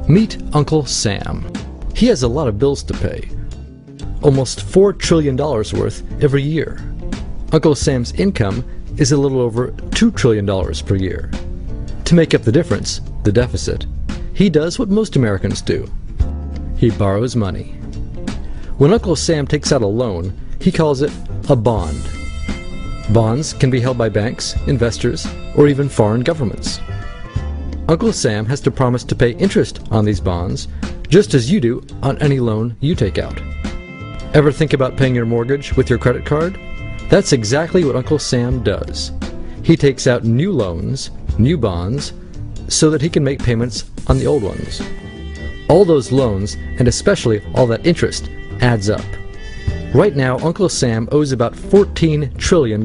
Meet Uncle Sam. He has a lot of bills to pay. Almost $4 trillion worth every year. Uncle Sam's income is a little over $2 trillion per year. To make up the difference, the deficit, he does what most Americans do. He borrows money. When Uncle Sam takes out a loan, he calls it a bond. Bonds can be held by banks, investors, or even foreign governments. Uncle Sam has to promise to pay interest on these bonds, just as you do on any loan you take out. Ever think about paying your mortgage with your credit card? That's exactly what Uncle Sam does. He takes out new loans, new bonds, so that he can make payments on the old ones. All those loans, and especially all that interest, adds up. Right now, Uncle Sam owes about $14 trillion.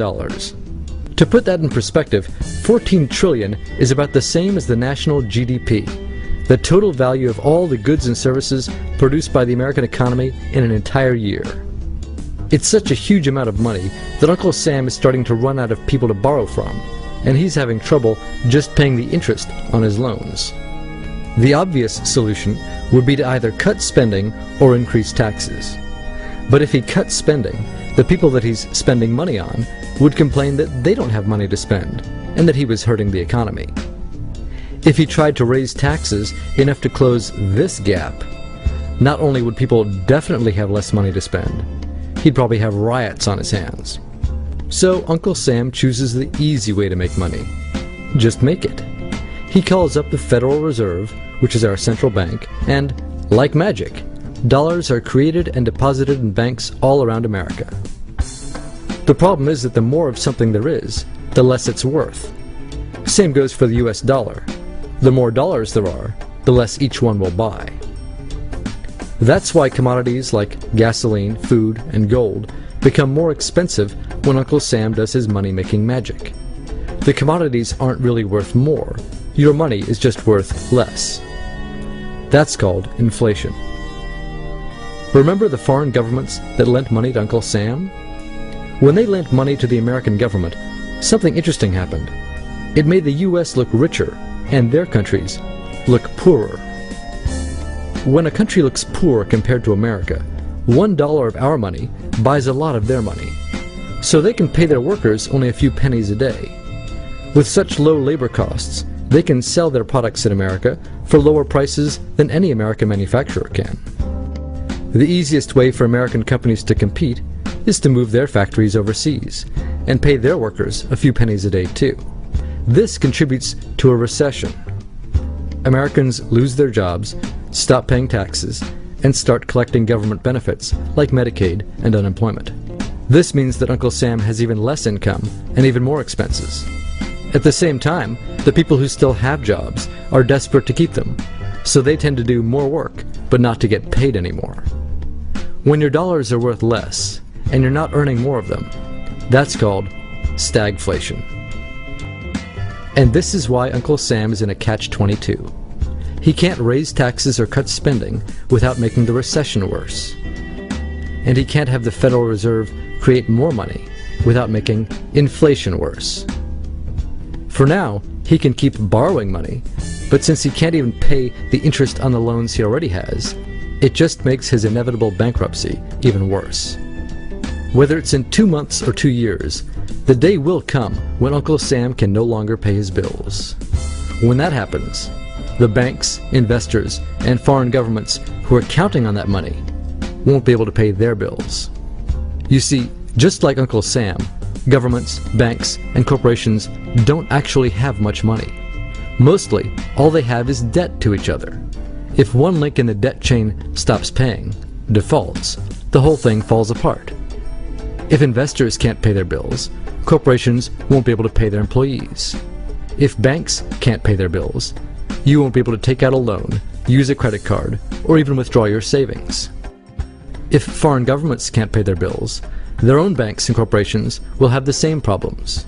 To put that in perspective, 14 trillion is about the same as the national GDP, the total value of all the goods and services produced by the American economy in an entire year. It's such a huge amount of money that Uncle Sam is starting to run out of people to borrow from, and he's having trouble just paying the interest on his loans. The obvious solution would be to either cut spending or increase taxes. But if he cuts spending, the people that he's spending money on would complain that they don't have money to spend, and that he was hurting the economy. If he tried to raise taxes enough to close this gap, not only would people definitely have less money to spend, he'd probably have riots on his hands. So Uncle Sam chooses the easy way to make money. Just make it. He calls up the Federal Reserve, which is our central bank, and, like magic, dollars are created and deposited in banks all around America. The problem is that the more of something there is, the less it's worth. Same goes for the US dollar. The more dollars there are, the less each one will buy. That's why commodities like gasoline, food, and gold become more expensive when Uncle Sam does his money-making magic. The commodities aren't really worth more. Your money is just worth less. That's called inflation. Remember the foreign governments that lent money to Uncle Sam? When they lent money to the American government, something interesting happened. It made the US look richer, and their countries look poorer. When a country looks poor compared to America, $1 of our money buys a lot of their money, so they can pay their workers only a few pennies a day. With such low labor costs, they can sell their products in America for lower prices than any American manufacturer can. The easiest way for American companies to compete is to move their factories overseas and pay their workers a few pennies a day too. This contributes to a recession. Americans lose their jobs, stop paying taxes, and start collecting government benefits like Medicaid and unemployment. This means that Uncle Sam has even less income and even more expenses. At the same time, the people who still have jobs are desperate to keep them, so they tend to do more work, but not to get paid anymore. When your dollars are worth less, and you're not earning more of them, that's called stagflation. And this is why Uncle Sam is in a catch-22. He can't raise taxes or cut spending without making the recession worse. And he can't have the Federal Reserve create more money without making inflation worse. For now, he can keep borrowing money, but since he can't even pay the interest on the loans he already has, it just makes his inevitable bankruptcy even worse. Whether it's in 2 months or 2 years, the day will come when Uncle Sam can no longer pay his bills. When that happens, the banks, investors, and foreign governments who are counting on that money won't be able to pay their bills. You see, just like Uncle Sam, governments, banks, and corporations don't actually have much money. Mostly, all they have is debt to each other. If one link in the debt chain stops paying, defaults, the whole thing falls apart. If investors can't pay their bills, corporations won't be able to pay their employees. If banks can't pay their bills, you won't be able to take out a loan, use a credit card, or even withdraw your savings. If foreign governments can't pay their bills, their own banks and corporations will have the same problems.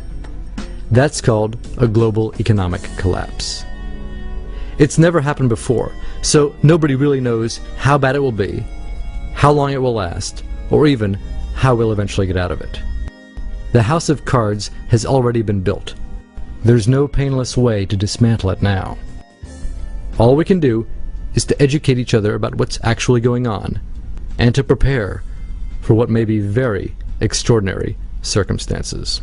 That's called a global economic collapse. It's never happened before, so nobody really knows how bad it will be, how long it will last, or even how we'll eventually get out of it. The house of cards has already been built. There's no painless way to dismantle it now. All we can do is to educate each other about what's actually going on, and to prepare for what may be very extraordinary circumstances.